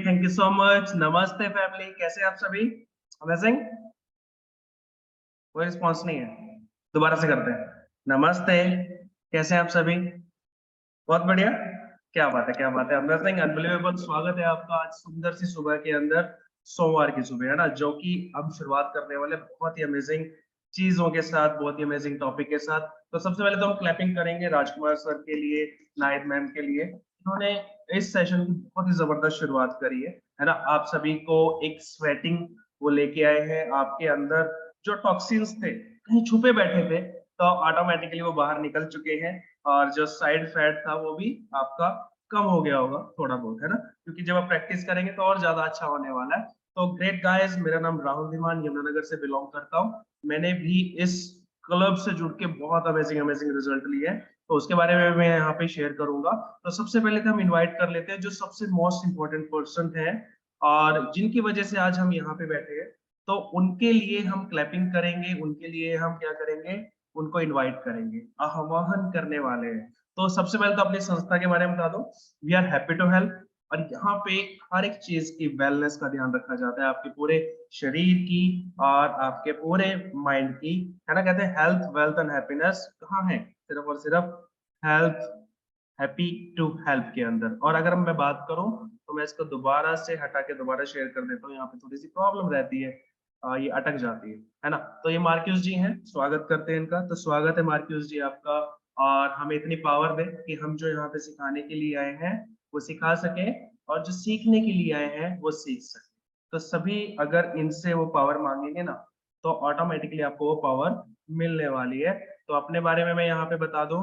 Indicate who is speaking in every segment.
Speaker 1: Thank you so much. नमस्ते family, कैसे हैं आप सभी? अमेजिंग। कोई रिस्पॉन्स नहीं है। दोबारा से करते हैं। नमस्ते, कैसे हैं आप सभी? बहुत बढ़िया। क्या बात है, क्या बात है। Amazing, unbelievable. स्वागत है आपका आज सुंदर सी सुबह के अंदर, सोमवार की सुबह है ना, जो कि हम शुरुआत करने वाले बहुत ही अमेजिंग चीजों के साथ, बहुत ही अमेजिंग टॉपिक के साथ। तो सबसे पहले तो हम क्लैपिंग करेंगे राजकुमार सर के लिए, नायद मैम के लिए। उन्होंने इस सेशन की बहुत ही जबरदस्त शुरुआत करी है ना। आप सभी को एक स्वेटिंग वो लेके आए हैं। आपके अंदर जो टॉक्सिन्स थे, कहीं छुपे बैठे थे, तो ऑटोमेटिकली वो बाहर निकल चुके हैं। और जो साइड फैट था वो भी आपका कम हो गया होगा थोड़ा बहुत, है ना, क्योंकि जब आप प्रैक्टिस करेंगे तो और ज्यादा अच्छा होने वाला है। तो ग्रेट गाइस, मेरा नाम राहुल धीमान, यमुनानगर से बिलोंग करता हूँ। मैंने भी इस क्लब से जुड़ के बहुत अमेजिंग अमेजिंग रिजल्ट लिए हैं, तो उसके बारे में मैं यहाँ पे शेयर करूंगा। तो सबसे पहले तो हम इनवाइट कर लेते हैं जो सबसे मोस्ट इंपॉर्टेंट पर्सन है और जिनकी वजह से आज हम यहाँ पे बैठे हैं। तो उनके लिए हम क्लैपिंग करेंगे, उनके लिए हम क्या करेंगे, उनको इनवाइट करेंगे, आह्वान करने वाले हैं। तो सबसे पहले तो अपनी संस्था के बारे में बता दो। We are happy to help, और यहाँ पे हर एक चीज की वेलनेस का ध्यान रखा जाता है, आपके पूरे शरीर की और आपके पूरे माइंड की, है ना। कहते हैं हेल्थ वेल्थ एंड हैप्पीनेस कहाँ है, सिर्फ और सिर्फ हेल्थ, हैप्पी टू हेल्प के अंदर। और अगर मैं बात करूं तो मैं इसको दोबारा से हटा के दोबारा शेयर कर देता हूँ। यहाँ पे थोड़ी सी प्रॉब्लम रहती है, ये अटक जाती है ना। तो ये मार्क्यूस जी हैं, स्वागत करते हैं इनका। तो स्वागत है मार्क्यूस जी आपका। और हमें इतनी पावर दे कि हम जो यहाँ पे सिखाने के लिए आए हैं वो सिखा सके, और जो सीखने के लिए आए हैं वो सीख सके। तो सभी अगर इनसे वो पावर मांगेंगे ना, तो ऑटोमेटिकली आपको वो पावर मिलने वाली है। तो अपने बारे में मैं यहाँ पे बता दूं,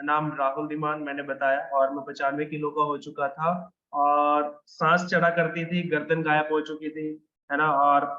Speaker 1: नाम राहुल धीमान मैंने बताया, और मैं 95 किलो का हो चुका था, और सांस चढ़ा करती थी, गर्दन गायब हो चुकी थी, है ना। और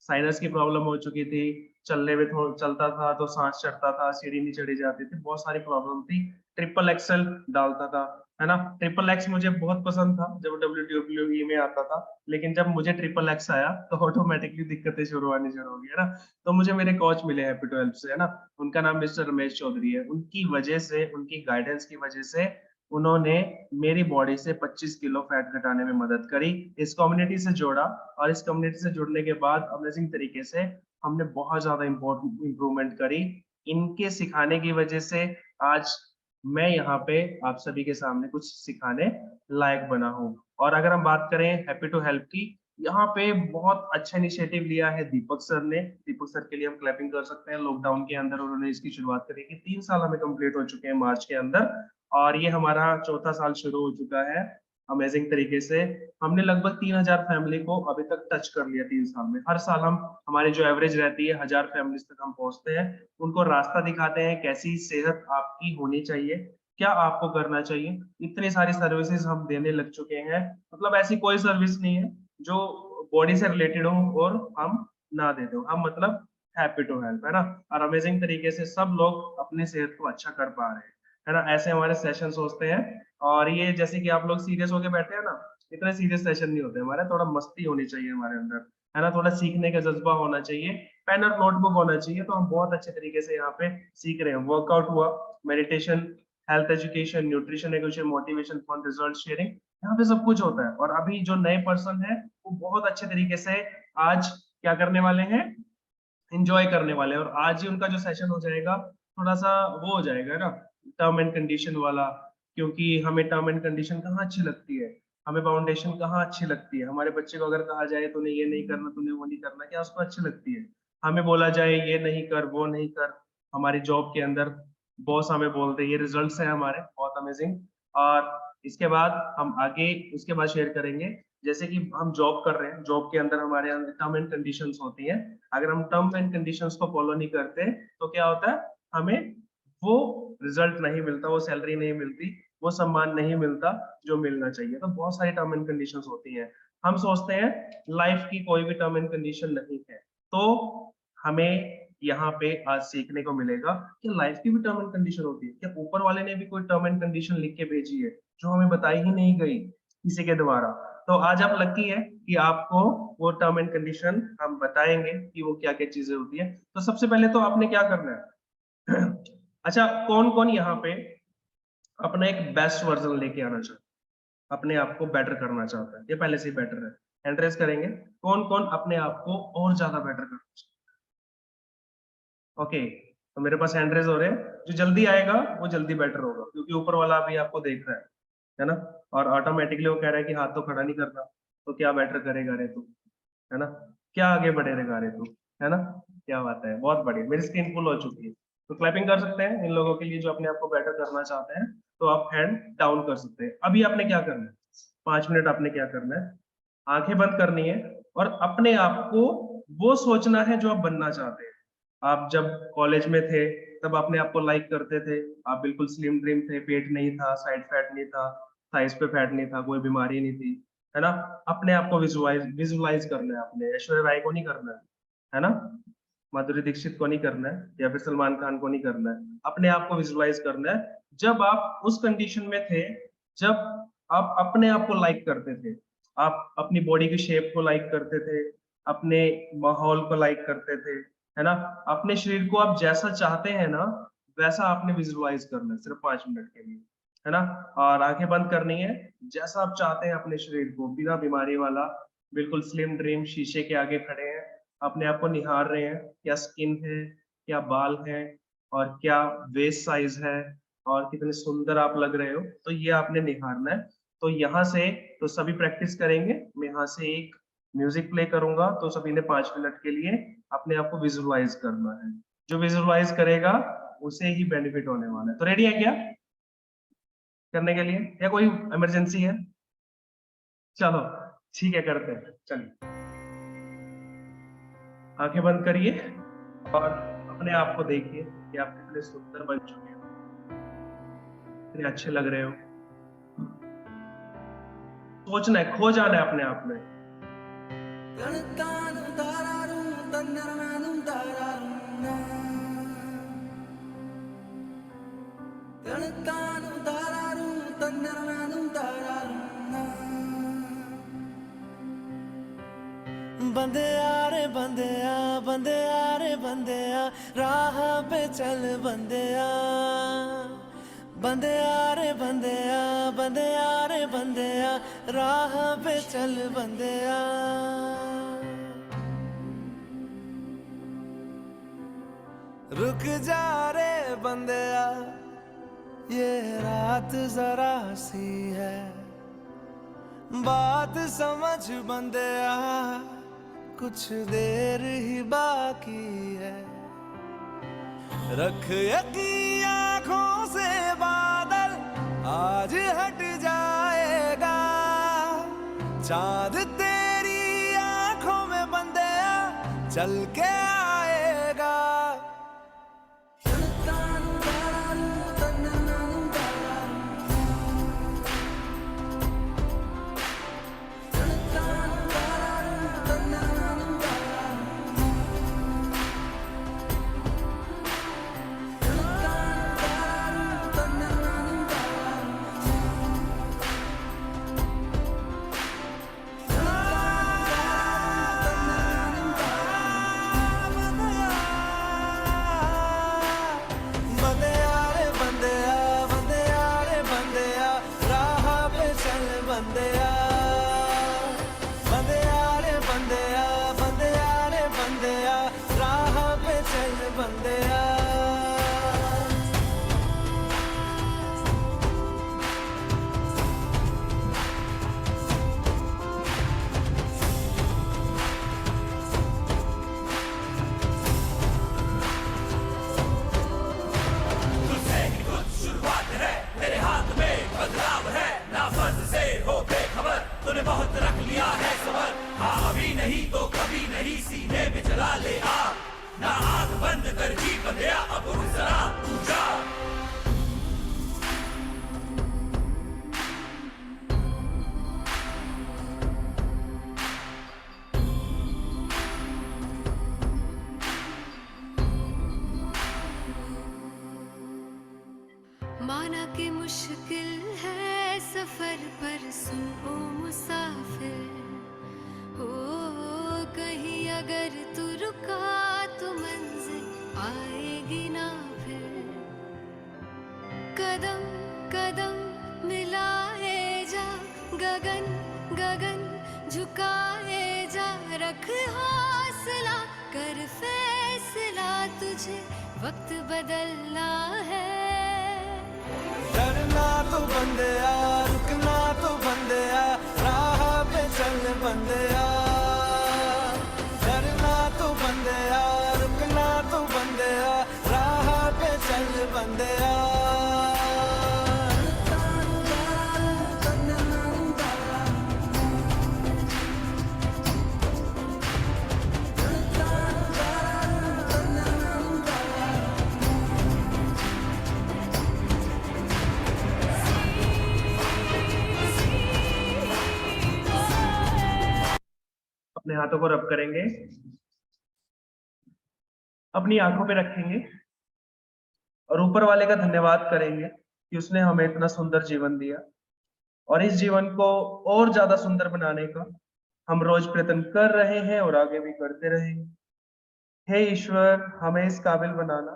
Speaker 1: साइनस की प्रॉब्लम हो चुकी थी, चलने में थोड़ा चलता था तो सांस चढ़ता था, सीढ़ी नहीं चढ़ी जाती थी, बहुत सारी प्रॉब्लम थी। ट्रिपल एक्सएल डालता था, है ना। ट्रिपल एक्स मुझे बहुत पसंद था जब WWE में आता था, लेकिन जब मुझे ट्रिपल एक्स आया तो ऑटोमेटिकली दिक्कतें शुरू आनी शुरू हो गई, है ना। तो मुझे मेरे कोच मिले हैप्पी टू हेल्प से, है ना। उनका नाम मिस्टर रमेश चौधरी है। उनकी वजह से, उनकी गाइडेंस की वजह से उन्होंने मेरी बॉडी से 25 किलो फैट घटाने में मदद करी। इस कम्युनिटी से जोड़ा, और इस कम्युनिटी से जुड़ने के बाद अमेजिंग तरीके से हमने बहुत ज्यादा इम्प्रूवमेंट करी। इनके सिखाने की वजह से आज मैं यहाँ पे आप सभी के सामने कुछ सिखाने लायक बना हूँ। और अगर हम बात करें हैप्पी टू हेल्प की, यहाँ पे बहुत अच्छा इनिशिएटिव लिया है दीपक सर ने। दीपक सर के लिए हम क्लैपिंग कर सकते हैं। लॉकडाउन के अंदर उन्होंने इसकी शुरुआत करी थी, 3 साल हमें कंप्लीट हो चुके हैं मार्च के अंदर, और ये हमारा चौथा साल शुरू हो चुका है अमेजिंग तरीके से। हमने लगभग 3,000 फैमिली को अभी तक टच कर लिया 3 साल में। हर साल हम, हमारी जो एवरेज रहती है 1,000 फैमिलीज तक हम पहुंचते हैं। उनको रास्ता दिखाते हैं कैसी सेहत आपकी होनी चाहिए, क्या आपको करना चाहिए। इतनी सारी सर्विसेज हम देने लग चुके हैं, मतलब ऐसी कोई सर्विस नहीं है जो बॉडी से रिलेटेड हो और हम ना दे दो। हम मतलब हैप्पी टू हेल्प, है ना। और अमेजिंग तरीके से सब लोग अपनी सेहत को अच्छा कर पा रहे हैं, है ना। ऐसे हमारे सेशन होते हैं। और ये जैसे कि आप लोग सीरियस होके बैठे हैं ना, इतने सीरियस सेशन नहीं होते हमारे। थोड़ा मस्ती होनी चाहिए हमारे अंदर, है ना। थोड़ा सीखने का जज्बा होना चाहिए, पेन और नोटबुक होना चाहिए। तो हम बहुत अच्छे तरीके से यहाँ पे सीख रहे हैं। वर्कआउट हुआ, meditation, health education, nutrition education, motivation, fun, result sharing, यहाँ पे सब कुछ होता है। और अभी जो नए पर्सन है वो बहुत अच्छे तरीके से आज क्या करने वाले हैं, एंजॉय करने वाले हैं। और आज ही उनका जो सेशन हो जाएगा, थोड़ा सा वो हो जाएगा ना, टर्म एंड कंडीशन वाला। क्योंकि हमें टर्म एंड कंडीशन कहाँ अच्छी लगती है, हमें फाउंडेशन कहाँ अच्छी लगती है। हमारे बच्चे को अगर कहा जाए तूने ये नहीं करना, तूने वो नहीं करना, क्या उसको अच्छी लगती है? हमें बोला जाए ये नहीं कर, वो नहीं कर। हमारी जॉब के अंदर बॉस हमें बोलते हैं, ये रिजल्ट्स है हमारे बहुत अमेजिंग। और इसके बाद हम आगे उसके बाद शेयर करेंगे। जैसे कि हम जॉब कर रहे हैं, जॉब के अंदर हमारे टर्म एंड कंडीशंस होती हैं। अगर हम टर्म एंड कंडीशंस को फॉलो नहीं करते तो क्या होता है, हमें वो रिजल्ट नहीं मिलता, वो सैलरी नहीं मिलती, वो सम्मान नहीं मिलता जो मिलना चाहिए। तो बहुत सारी टर्म एंड कंडीशंस होती हैं। हम सोचते हैं लाइफ की कोई भी टर्म एंड कंडीशन नहीं है। तो हमें यहाँ पे आज सीखने को मिलेगा कि लाइफ की भी टर्म एंड कंडीशन होती है। क्या ऊपर वाले ने भी कोई टर्म एंड कंडीशन लिख के भेजी है जो हमें बताई ही नहीं गई किसी के द्वारा? तो आज आप लकी है कि आपको वो टर्म एंड कंडीशन हम बताएंगे कि वो क्या क्या चीजें होती है। तो सबसे पहले तो आपने क्या करना है अच्छा, कौन कौन यहाँ पे अपना एक बेस्ट वर्जन लेके आना चाहता है? अपने आप को बेटर करना चाहता है, ये पहले से ही बेटर है। हैंड रेज करेंगे, कौन-कौन अपने आप को और ज़्यादा बेटर करना चाहता है? ओके, तो मेरे पास हैंड रेज हो रहे हैं, जो जल्दी आएगा वो जल्दी बेटर होगा, क्योंकि ऊपर वाला अभी आपको देख रहा है ना? और ऑटोमेटिकली वो कह रहा है कि हाथ तो खड़ा नहीं करना, तो क्या बेटर करेगा रे तू, है ना? क्या आगे बढ़ेगा रे तू, है ना? क्या बात है, बहुत बढ़िया, मेरी स्क्रीन फुल हो चुकी है। तो क्लैपिंग कर सकते हैं इन लोगों के लिए जो अपने आप को बेटर करना चाहते हैं, तो आप हैंड डाउन कर सकते हैं। अभी आपने क्या करना है, 5 मिनट आपने क्या करना है, आंखें बंद करनी है और अपने आप को वो सोचना है जो आप बनना चाहते हैं। आप जब कॉलेज में थे, तब अपने आप को लाइक करते थे, आप बिल्कुल स्लिम ट्रिम थे, पेट नहीं था, साइड फैट नहीं था, थाइस पे फैट नहीं था, कोई बीमारी नहीं थी, है ना? अपने आप को विजुअलाइज करना है, आपने ऐश्वर्या राय को नहीं करना है ना? माधुरी दीक्षित को नहीं करना है या फिर सलमान खान को नहीं करना है, अपने आप को विजुअलाइज करना है जब आप उस कंडीशन में थे, जब आप अपने आप को लाइक करते थे, आप अपनी बॉडी की शेप को लाइक करते थे, अपने माहौल को लाइक करते थे, है ना? अपने शरीर को आप जैसा चाहते हैं ना, वैसा आपने विजुअलाइज करना है सिर्फ 5 मिनट के लिए, है ना? और आंखें बंद करनी है, जैसा आप चाहते हैं अपने शरीर को, बिना बीमारी वाला, बिल्कुल स्लिम ड्रीम, शीशे के आगे खड़े हैं, अपने आप को निहार रहे हैं, क्या स्किन है, क्या बाल है और क्या वेस्ट साइज है और कितने सुंदर आप लग रहे हो, तो ये आपने निहारना है। तो यहाँ से तो सभी प्रैक्टिस करेंगे, मैं यहाँ से एक म्यूजिक प्ले करूंगा, तो सभी ने 5 मिनट के लिए अपने आप को विजुअलाइज करना है। जो विजुअलाइज करेगा उसे ही बेनिफिट होने वाला है। तो रेडी है क्या करने के लिए, या कोई इमरजेंसी है? चलो ठीक है, करते हैं, चलिए आंखें बंद करिए और अपने आप को देखिए कि आप कितने सुंदर बन चुके हो, कितने अच्छे लग रहे हो। सोचना है, खो जाना है अपने आप में।
Speaker 2: बंदेया रे बंदेया, बंदेया रे बंदेया, राह पे चल बंदेया। बंदेया रे बंदेया, बंदेया रे बंदेया, राह पे चल बंदेया। रुक जा रे बंदेया, ये रात जरा सी है, बात समझ बंदेया, कुछ देर ही बाकी है। रख यकीन आँखों से बादल, आज हट जाएगा। चांद तेरी आँखों में बंदेया, चल के आएगा। बंदेया, बंदेया रे बंदेया, बंदेया रे बंदेया, राह पे चल बंदेया।
Speaker 3: तुझसे ही कुछ शुरुआत है, तेरे हाथ में बदलाव है, ना फर्ज से हो बेखबर, तूने बहुत रख लिया है सबर। हाँ अभी नहीं तो कभी नहीं, सीने में जला ले आग, ना आंख बंद कर जी बंदेया, अब उठ जरा तू जा।
Speaker 4: माना कि मुश्किल है सफर, पर सुन ओ मुसाफिर, हो कहीं अगर तू रुका तो मंजिल आएगी ना फिर। कदम कदम मिलाए जा, झुकाए जा, रख हौसला, कर फैसला, तुझे वक्त बदलना है।
Speaker 2: डरना तो बंदिया, रुकना तो बंदिया, राह पे चल बंदिया। डरना तो बंदिया, रुकना तो बंदिया, राह पे चल बंदिया।
Speaker 1: अपने हाथों को रब करेंगे, अपनी आंखों पे रखेंगे और ऊपर वाले का धन्यवाद करेंगे कि उसने हमें इतना सुंदर जीवन दिया और इस जीवन को और ज्यादा सुंदर बनाने का हम रोज प्रयत्न कर रहे हैं और आगे भी करते रहेंगे। हे ईश्वर, हमें इस काबिल बनाना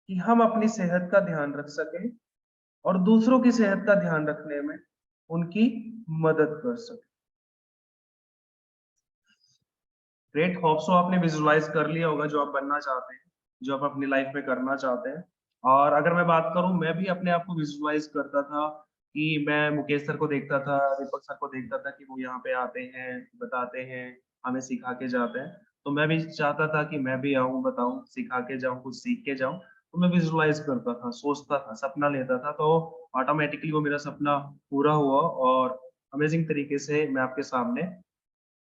Speaker 1: कि हम अपनी सेहत का ध्यान रख सकें और दूसरों की सेहत का ध्यान रखने में उनकी मदद कर सकें। ग्रेट, होप सो आपने विजुअलाइज कर लिया होगा जो आप बनना चाहते हैं, जो आप अपनी लाइफ में करना चाहते हैं। और अगर मैं बात करूं, मैं भी अपने आप को विजुअलाइज करता था कि मैं मुकेश सर को देखता था, दीपक सर को देखता था कि वो यहाँ पे आते हैं, बताते हैं, हमें सिखा के जाते हैं। तो मैं भी चाहता था कि मैं भी आऊं, बताऊं, सिखा के जाऊं, कुछ सीख के जाऊं। तो मैं विजुअलाइज करता था, सोचता था, सपना लेता था, तो ऑटोमेटिकली वो मेरा सपना पूरा हुआ और अमेजिंग तरीके से मैं आपके सामने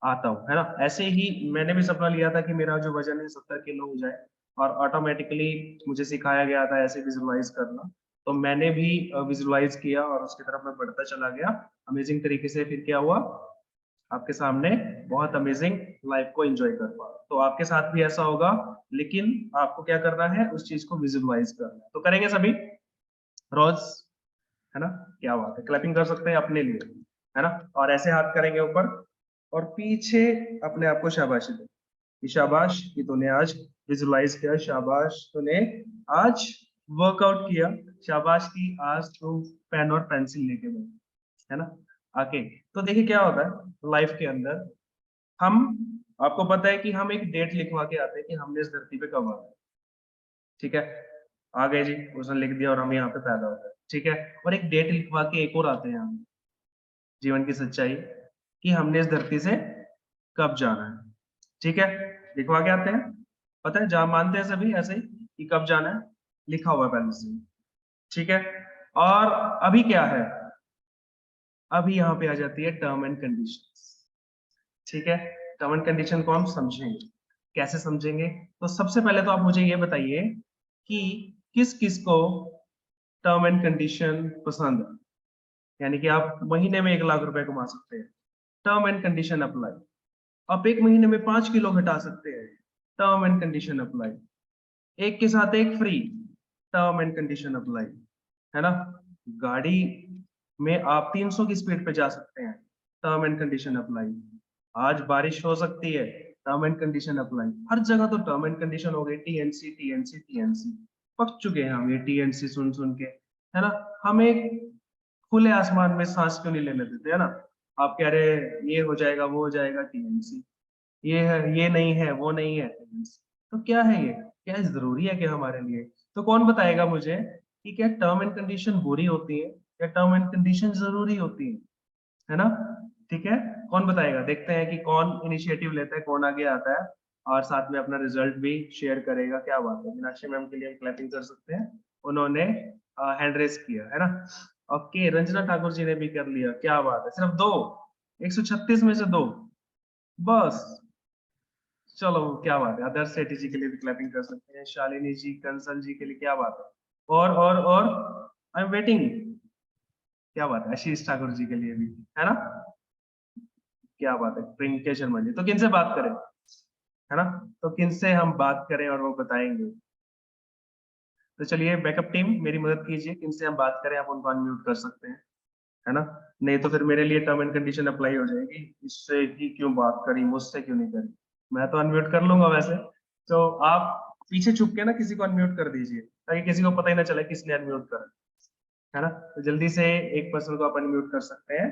Speaker 1: आता हूँ, है ना। ऐसे ही मैंने भी सपना लिया था कि मेरा जो वजन है 70 किलो हो जाए और ऑटोमेटिकली मुझे सिखाया गया था ऐसे विजुअलाइज करना। तो मैंने भी विजुअलाइज किया और उसकी तरफ मैं बढ़ता चला गया अमेजिंग तरीके से। फिर क्या हुआ, आपके सामने बहुत अमेजिंग लाइफ को एंजॉय कर पा। तो आपके साथ भी ऐसा होगा, लेकिन आपको क्या करना है, उस चीज को विजुअलाइज करना है। तो करेंगे सभी रोज, है ना। क्या बात है, क्लैपिंग कर सकते हैं अपने लिए, है ना। और ऐसे हाथ करेंगे ऊपर और पीछे अपने आप को शाबाशी दे कि शाबाश कि तूने आज विजुअलाइज किया, शाबाश तूने आज वर्कआउट किया, शाबाश कि आज तू पेन और पेंसिल लेके बैठ, है ना, आके। तो देखिए क्या होता है लाइफ के अंदर, हम, आपको पता है कि हम एक डेट लिखवा के आते हैं कि हमने इस धरती पे कब आना है, ठीक है। आ गए जी, उसने लिख दिया और हम यहाँ पे पैदा हो गए, ठीक है। और एक डेट लिखवा के एक और आते हैं हम, जीवन की सच्चाई कि हमने इस धरती से कब जाना है, ठीक है। लिखवा के आते हैं, पता है, जहां मानते हैं सभी ऐसे ही कि कब जाना है, लिखा हुआ है पहले से, ठीक है। और अभी क्या है, अभी यहाँ पे आ जाती है टर्म एंड कंडीशंस, ठीक है। टर्म एंड कंडीशन को हम समझेंगे, कैसे समझेंगे। तो सबसे पहले तो आप मुझे ये बताइए कि किस किस को टर्म एंड कंडीशन पसंद है, यानी कि आप महीने में 1 लाख रुपए कमा सकते हैं, टर्म एंड कंडीशन अप्लाई। आप एक महीने में 5 किलो घटा सकते हैं, टर्म एंड कंडीशन अप्लाई। एक के साथ एक free, term and condition apply, है ना। गाड़ी में आप 300 की स्पीड पे जा सकते हैं, टर्म एंड कंडीशन अप्लाई। आज बारिश हो सकती है, टर्म एंड कंडीशन अप्लाई। हर जगह तो टर्म एंड कंडीशन हो गई, टीएनसी टीएनसी टीएनसी, पक चुके हैं हम ये टीएनसी सुन सुन के, है ना। हमें खुले आसमान में सांस क्यों नहीं लेने देते, है ना। आप कह रहे ये हो जाएगा, वो हो जाएगा, टीएनसी, ये है, ये नहीं है, वो नहीं है, टीएनसी। तो क्या है ये, क्या जरूरी है क्या हमारे लिए। तो कौन बताएगा मुझे कि क्या टर्म एंड कंडीशन बुरी होती है या टर्म एंड कंडीशन जरूरी होती है ना। ठीक है, कौन बताएगा, देखते हैं कि कौन इनिशिएटिव लेता है, कौन आगे आता है और साथ में अपना रिजल्ट भी शेयर करेगा। क्या बात है, मीनाक्षी मैम के लिए हम क्लैपिंग कर सकते हैं, उन्होंने हैंड रेस किया, है ना। ओके, रंजना ठाकुर जी ने भी कर लिया, क्या बात है, सिर्फ 2, 136 में से 2 बस। चलो क्या बात है, आदर्श सेठी जी के लिए भी क्लैपिंग कर सकते हैं, शालिनी जी, कंसल जी के लिए, क्या बात है। और आई एम वेटिंग, क्या बात है, आशीष ठाकुर जी के लिए भी, है ना, क्या बात है, प्रियंका शर्मा जी। तो किनसे बात करें, है ना, तो किनसे हम बात करें और वो बताएंगे। तो चलिए बैकअप टीम मेरी मदद कीजिए, किनसे हम बात करें, आप उनको अनम्यूट कर सकते हैं, है ना। नहीं तो फिर मेरे लिए टर्म एंड कंडीशन अप्लाई हो जाएगी, इससे ही क्यों बात करी, मुझसे क्यों नहीं करी। मैं तो अनम्यूट कर लूंगा वैसे, तो आप पीछे छुप के ना किसी को अनम्यूट कर दीजिए, ताकि किसी को पता ही ना चले किसने अनम्यूट करा, है ना। तो जल्दी से एक पर्सन को आप अनम्यूट कर सकते हैं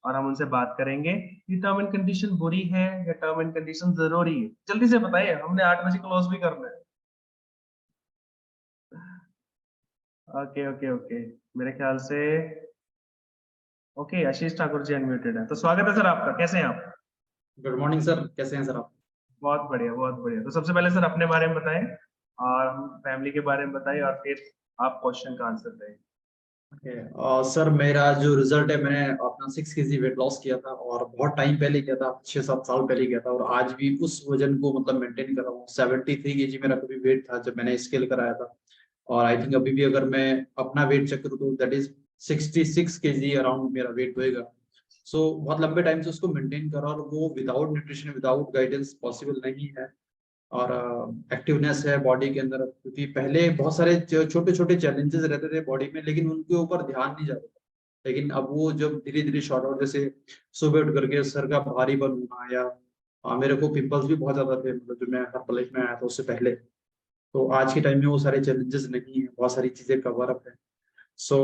Speaker 1: और हम उनसे बात करेंगे कि टर्म एंड कंडीशन बुरी है या टर्म एंड कंडीशन जरूरी है। जल्दी से बताइए, हमने 8 बजे क्लोज भी करना है। ओके ओके ओके, मेरे ख्याल से ओके, आशीष ठाकुर जी अनम्यूटेड है, तो स्वागत है सर आपका, कैसे हैं आप?
Speaker 5: गुड मॉर्निंग सर, कैसे हैं सर आप?
Speaker 1: बहुत बढ़िया बहुत बढ़िया। तो सबसे पहले सर अपने बारे में बताएं और फैमिली के बारे में बताइए और फिर आप क्वेश्चन का आंसर दें।
Speaker 5: सर मेरा जो रिजल्ट है, मैंने अपना 6 kg वेट लॉस किया था और बहुत टाइम पहले किया था, 6-7 साल पहले किया था, और आज भी उस वजन को मतलब मेंटेन कर रहा हूँ। 73 kg मेरा कभी वेट था जब मैंने स्केल कराया था, और आई थिंक अभी भी अगर मैं अपना वेट चेक करूँ तो दैट इज 66 kg अराउंड मेरा वेट होएगा। सो बहुत लंबे टाइम से उसको मेंटेन करा, और वो without nutrition, without guidance possible नहीं है। और एक्टिवनेस है बॉडी के अंदर, क्योंकि पहले बहुत सारे छोटे छोटे चैलेंजेस रहते थे बॉडी में, लेकिन उनके ऊपर ध्यान नहीं जाता था। लेकिन अब वो जब धीरे धीरे शॉर्ट आउट, जैसे सुबह उठ करके सर का भारी बन होना, या मेरे को पिंपल्स भी बहुत ज्यादा थे, मतलब जो मैं हर्बलाइफ में आया था उससे पहले, तो आज के टाइम में वो सारे चैलेंजेस नहीं है, बहुत सारी चीजें कवर अप है। सो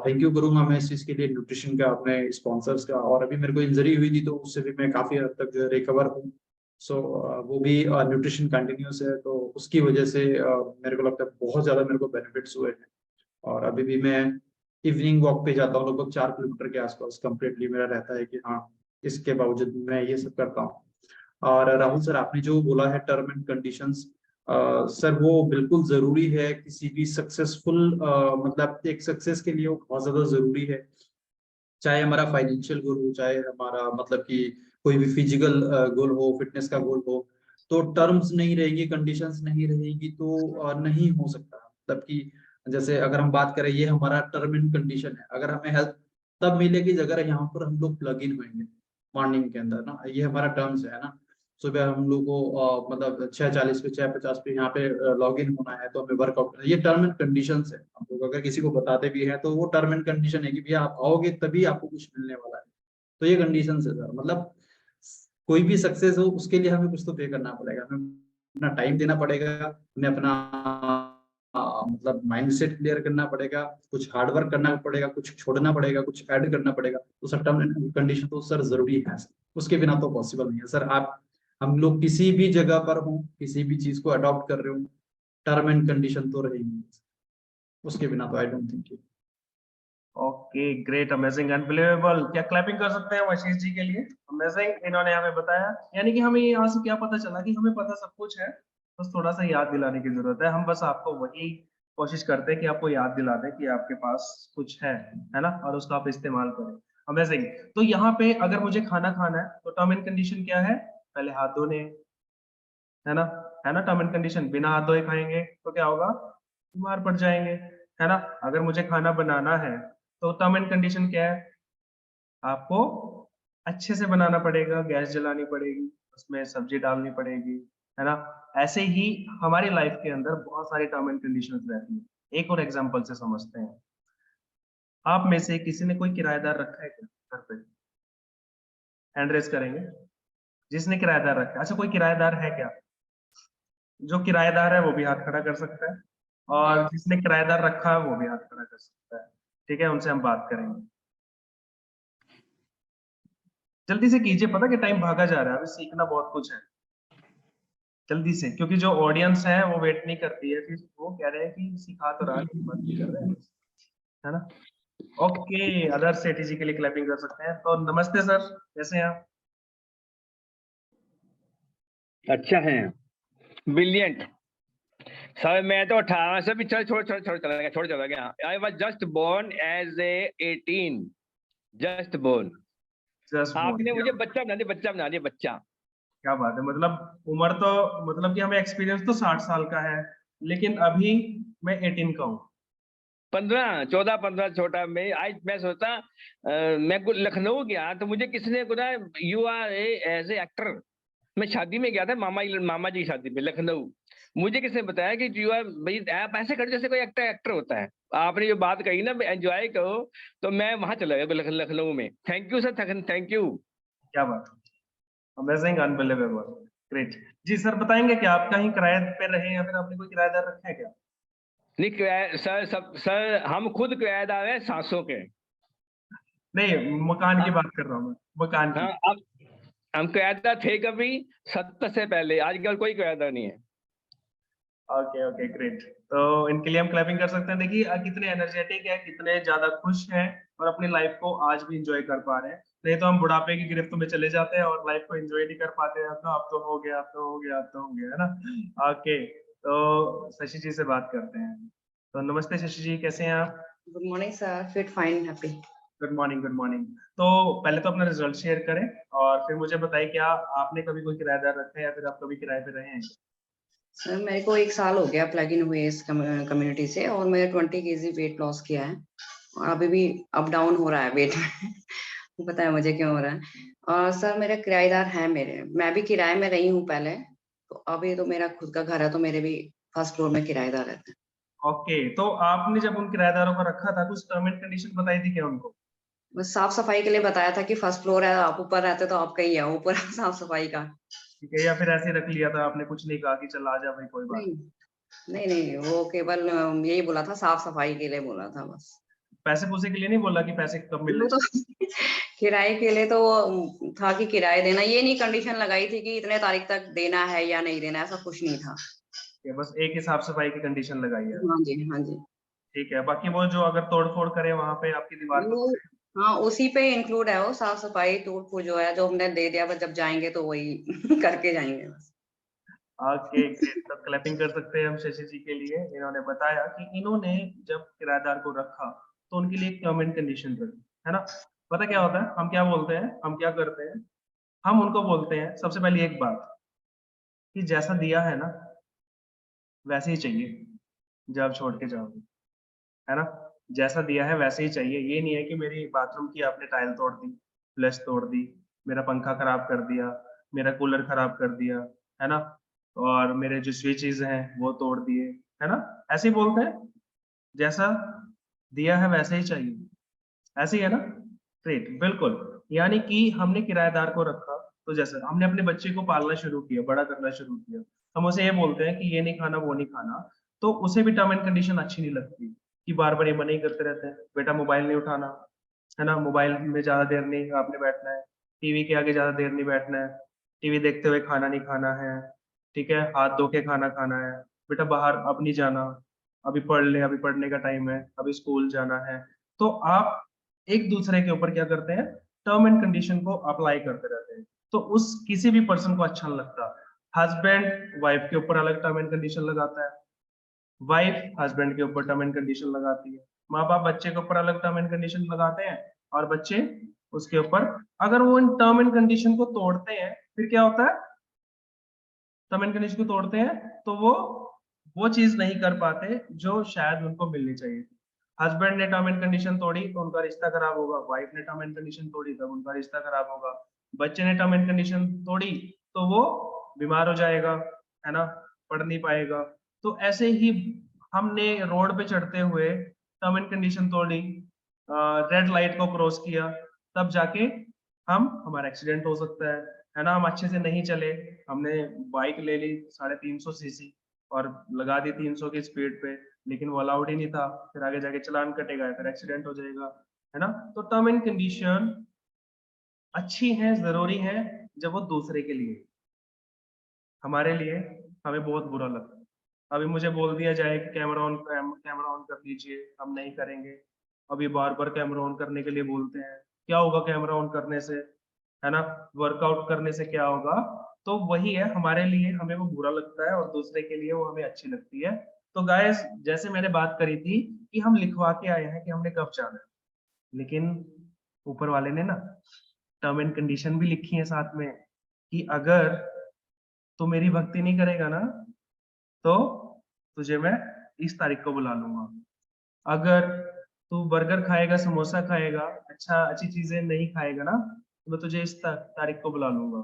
Speaker 5: थैंक यू करूंगा मैं इस चीज के लिए, न्यूट्रिशन का, अपने स्पॉन्सर्स का। और अभी मेरे को इंजरी हुई थी तो उससे भी मैं काफी हद तक जो है रिकवर हूँ। सो वो भी न्यूट्रिशन कंटिन्यूस है, तो उसकी वजह से मेरे को लगता है बहुत ज्यादा मेरे को बेनिफिट्स हुए हैं। और अभी भी मैं इवनिंग वॉक पे जाता हूँ, लगभग 4 किलोमीटर के आसपास कंप्लीटली मेरा रहता है कि हाँ, इसके बावजूद मैं ये सब करता हूँ। और राहुल सर, आपने जो बोला है टर्म एंड कंडीशंस, सर वो बिल्कुल जरूरी है किसी भी सक्सेसफुल, मतलब एक सक्सेस के लिए वो बहुत ज्यादा जरूरी है। चाहे हमारा फाइनेंशियल गोल हो, चाहे हमारा मतलब कि कोई भी फिजिकल गोल हो, फिटनेस का गोल हो, तो टर्म्स नहीं रहेंगी, कंडीशंस नहीं रहेगी तो नहीं हो सकता। मतलब कि जैसे अगर हम बात करें, ये हमारा टर्म एंड कंडीशन है, अगर हमें हेल्थ तब मिलेगी अगर यहाँ पर हम लोग प्लग इन होंगे मॉर्निंग के अंदर ना, ये हमारा टर्म्स है ना। सुबह हम लोग को मतलब 6:40 पे, 6:50 पे यहाँ पे लॉग इन होना है, तो हमें वर्कआउट करना है। ये टर्म एंड कंडीशंस है। हम लोग अगर किसी को बताते भी हैं तो वो टर्म एंड कंडीशन है कि भैया आप आओगे तभी आपको कुछ मिलने वाला है। तो ये कंडीशंस है सर, मतलब कोई भी सक्सेस हो उसके लिए हमें कुछ तो पे करना पड़ेगा, हमें अपना टाइम देना पड़ेगा, हमें अपना मतलब माइंडसेट क्लियर करना पड़ेगा, कुछ हार्ड वर्क करना पड़ेगा, कुछ छोड़ना पड़ेगा, कुछ ऐड करना पड़ेगा। तो सर टर्म एंड कंडीशन तो सर जरूरी है सर, उसके बिना तो पॉसिबल नहीं है सर। आप हम लोग किसी भी जगह पर हो, किसी भी चीज को अडॉप्ट कर रहे हो, टर्म एंड कंडीशन तो रहेंगी, उसके बिना तो I don't think.
Speaker 1: Okay great, amazing, unbelievable. क्या क्लैपिंग कर सकते हैं हम आशीष जी के लिए? अमेजिंग, इन्होंने हमें बताया। यानी कि हमें यहाँ से क्या पता चला कि हमें पता सब कुछ है, बस थोड़ा सा याद दिलाने की जरूरत है। हम बस आपको वही कोशिश करते हैं कि आपको याद दिला दें कि आपके पास कुछ है ना, और उसका आप इस्तेमाल करें। अमेजिंग। तो यहाँ पे अगर मुझे खाना खाना है तो टर्म एंड कंडीशन क्या है? पहले हाथ धोने, है ना, है ना टर्म एंड कंडीशन। बिना हाथ धोए खाएंगे तो क्या होगा? बीमार पड़ जाएंगे, है ना। अगर मुझे खाना बनाना है तो टर्म एंड कंडीशन क्या है? आपको अच्छे से बनाना पड़ेगा, गैस जलानी पड़ेगी, उसमें सब्जी डालनी पड़ेगी, है ना। ऐसे ही हमारी लाइफ के अंदर बहुत सारी टर्म एंड कंडीशंस रहती है। एक और एग्जांपल से समझते हैं। आप में से किसी ने कोई किराएदार रखा है क्या घर पे? हैंड रेज करेंगे जिसने किराएदार रखा है। अच्छा, कोई किराएदार है क्या? जो किराएदार है वो भी हाथ खड़ा कर सकता है, और जिसने किराएदार रखा है वो भी हाथ खड़ा कर सकता है। ठीक है, उनसे हम बात करेंगे। जल्दी से कीजिए, पता कि टाइम भागा जा रहा है, अभी सीखना बहुत कुछ है। जल्दी से, क्योंकि जो ऑडियंस है वो वेट नहीं करती है, फिर वो कह रहे हैं कि सिखा तो रहा है, बात नहीं कर रहे हैं, है ना। ओके, अदर सेठी जी के लिए क्लैपिंग कर सकते हैं। तो नमस्ते सर, कैसे हैं आप?
Speaker 6: अच्छा है, ब्रिलियंट सर। मैं तो 18 से भी छोड़ चला गया। I was just born as a 18, just born. आपने मुझे बच्चा बना दिया बच्चा।
Speaker 1: क्या बात है, मतलब उम्र तो, मतलब कि हमें एक्सपीरियंस तो 60 साल का है, लेकिन अभी मैं 18 का हूँ।
Speaker 6: 14-15 छोटा। मैं सोचता मैं लखनऊ गया तो मुझे किसने बोला you are as a actor. मैं शादी में गया था, मामा जी की शादी में लखनऊ। मुझे किसने बताया कि यू आर भाई आप ऐसे कर जैसे कोई एक्टर होता है। आपने जो बात कही ना एंजॉय करो, तो मैं वहां चला गया लखनऊ में। Thank you sir, thank you.
Speaker 1: क्या बात, अमेजिंग, अनबिलीवेबल, ग्रेट। जी सर, बताएंगे कि आप कहीं किराए पे रहे या फिर आपने कोई किराएदार रखा है क्या?
Speaker 6: नहीं सर, हम खुद किराएदार हैं सांसों के।
Speaker 1: नहीं, मकान की बात कर रहा हूँ मैं, मकान की।
Speaker 6: हाँ, अब हम क्यादा थे कभी 70 से पहले, आजकल कोई क्यादा नहीं है।
Speaker 1: Okay okay great. तो इनके लिए हम क्लैपिंग कर सकते हैं। देखिए कितने एनर्जेटिक है, कितने ज्यादा खुश हैं और अपनी लाइफ को आज भी एंजॉय कर पा रहे हैं। नहीं तो हम बुढ़ापे की गिरफ्त में चले जाते हैं और लाइफ को एंजॉय नहीं कर पाते हैं। अब तो हो गया, अब तो हो गया, अब तो हो गया, है ना। ओके, तो शशि जी से बात करते हैं। तो नमस्ते शशि जी, कैसे हैं आप?
Speaker 7: Good morning sir, fit fine happy.
Speaker 1: Good morning, good morning. तो पहले तो अपना रिजल्ट शेयर करें और फिर मुझे बताइए, क्या आपने कभी कोई किराएदार रखा है या फिर आप कभी किराए पे रहे हैं?
Speaker 7: सर मेरे को 1 साल हो गया प्लग इन हुए इस कम्युनिटी से और मैंने 20 केजी वेट लॉस किया है और अभी भी अप डाउन हो रहा है वेट में पता है मुझे क्यों हो रहा है। और सर मेरे किराएदार हैं, मैं भी किराए में रही हूँ पहले, तो अभी तो मेरा खुद का घर है तो मेरे भी फर्स्ट फ्लोर में किराएदार रहते हैं।
Speaker 1: ओके, तो आपने जब उन किराएदारों को रखा था कुछ टर्म एंड कंडीशन बताई थी क्या उनको?
Speaker 7: बस साफ सफाई के लिए बताया था कि फर्स्ट फ्लोर है, आप ऊपर रहते तो आपका ही है ऊपर साफ सफाई का।
Speaker 1: ठीक है, या फिर ऐसे ही रख लिया था आपने, कुछ नहीं कहा कि चल आ जा भाई कोई बात?
Speaker 7: नहीं नहीं, वो केवल यही बोला था, साफ सफाई के लिए बोला था बस।
Speaker 1: पैसे पूसे के लिए नहीं बोला कि पैसे कब मिलने
Speaker 7: वो तो किराए के लिए तो था कि किराए देना, ये नहीं कंडीशन लगाई थी कि इतने तारीख तक देना है या नहीं देना, ऐसा कुछ नहीं था।
Speaker 1: चाहिए? बस एक ही साफ सफाई की कंडीशन लगाई है।
Speaker 7: हाँ जी, हाँ जी।
Speaker 1: ठीक है, बाकी वो जो अगर तोड़ फोड़ करे वहां पे आपकी दीवार को
Speaker 7: वो हाँ, उसी पे इंक्लूड है वो साफ सफाई टूट फूट जो है, जो हमने दे दिया, बस जब जाएंगे तो वही करके जाएंगे बस।
Speaker 1: ओके ग्रेट, तो क्लैपिंग कर सकते हैं हम शशि जी के लिए। इन्होंने बताया कि इन्होंने जब किराएदार को रखा तो उनके लिए टर्म एंड कंडीशन रखी, है ना। पता क्या होता है, हम क्या बोलते हैं, हम क्या करते हैं, हम उनको बोलते हैं सबसे पहले एक बात कि जैसा दिया है ना वैसे ही चाहिए जब छोड़ के जाओगे, है ना। जैसा दिया है वैसे ही चाहिए। ये नहीं है कि मेरी बाथरूम की आपने टाइल तोड़ दी, फ्लश तोड़ दी, मेरा पंखा खराब कर दिया, मेरा कूलर खराब कर दिया, है ना, और मेरे जो स्विचेस हैं वो तोड़ दिए, है ना। ऐसे ही बोलते हैं, जैसा दिया है वैसे ही चाहिए, ऐसे ही है ना। ग्रेट, बिल्कुल। यानी कि हमने किराएदार को रखा तो जैसे हमने अपने बच्चे को पालना शुरू किया, बड़ा करना शुरू किया, हम उसे ये बोलते हैं कि ये नहीं खाना, वो नहीं खाना, तो उसे भी टर्म एंड कंडीशन अच्छी नहीं लगती कि बार-बार ये मना ही करते रहते हैं, बेटा मोबाइल नहीं उठाना, है ना, मोबाइल में ज़्यादा देर नहीं आपने बैठना है, टीवी के आगे ज़्यादा देर नहीं बैठना है, टीवी देखते हुए खाना नहीं खाना है, ठीक है, हाथ धो के खाना खाना है, बेटा बाहर अब नहीं जाना, अभी पढ़ ले, अभी पढ़ने का टाइम है, अभी स्कूल जाना है। तो आप एक दूसरे के ऊपर क्या करते हैं, टर्म एंड कंडीशन को अप्लाई करते रहते हैं, तो उस किसी भी पर्सन को अच्छा नहीं लगता। हस्बैंड वाइफ के ऊपर अलग टर्म एंड कंडीशन लगाता है, वाइफ हस्बैंड के ऊपर टर्म एंड कंडीशन लगाती है, माँ बाप बच्चे के ऊपर अलग टर्म एंड कंडीशन लगाते हैं और बच्चे उसके ऊपर। अगर वो इन टर्म एंड कंडीशन को तोड़ते हैं फिर क्या होता है, टर्म एंड कंडीशन को तोड़ते हैं तो वो चीज नहीं कर पाते जो शायद उनको मिलनी चाहिए थी। हस्बैंड ने टर्म एंड कंडीशन तोड़ी तो उनका रिश्ता खराब होगा, वाइफ ने टर्म एंड कंडीशन तोड़ी तब उनका रिश्ता खराब होगा, बच्चे ने टर्म एंड कंडीशन तोड़ी तो वो बीमार हो जाएगा, है ना, पढ़ नहीं पाएगा। तो ऐसे ही हमने रोड पे चढ़ते हुए टर्म एंड कंडीशन तोड़ी, रेड लाइट को क्रॉस किया, तब जाके हमारा एक्सीडेंट हो सकता है ना। हम अच्छे से नहीं चले, हमने बाइक ले ली 350 सीसी और लगा दी 300 की स्पीड पे, लेकिन वो अलाउड ही नहीं था, फिर आगे जाके चालान कटेगा, फिर एक्सीडेंट हो जाएगा, है ना। तो टर्म एंड कंडीशन अच्छी है, जरूरी है जब वो दूसरे के लिए, हमारे लिए हमें बहुत बुरा लगता है। अभी मुझे बोल दिया जाए कि कैमरा ऑन कर लीजिए, हम नहीं करेंगे। अभी बार बार कैमरा ऑन करने के लिए बोलते हैं, क्या होगा कैमरा ऑन करने से, है ना, वर्कआउट करने से क्या होगा। तो वही है, हमारे लिए हमें वो बुरा लगता है और दूसरे के लिए वो हमें अच्छी लगती है। तो गाइस, जैसे मैंने बात करी थी कि हम लिखवा के आए हैं कि हमने कब जाना है, लेकिन ऊपर वाले ने ना टर्म एंड कंडीशन भी लिखी है साथ में कि अगर तू मेरी भक्ति नहीं करेगा ना तो तुझे मैं इस तारीख को बुला लूंगा। अगर तू बर्गर खाएगा, समोसा खाएगा, अच्छी चीजें नहीं खाएगा ना तो मैं तुझे इस तारीख को बुला लूंगा।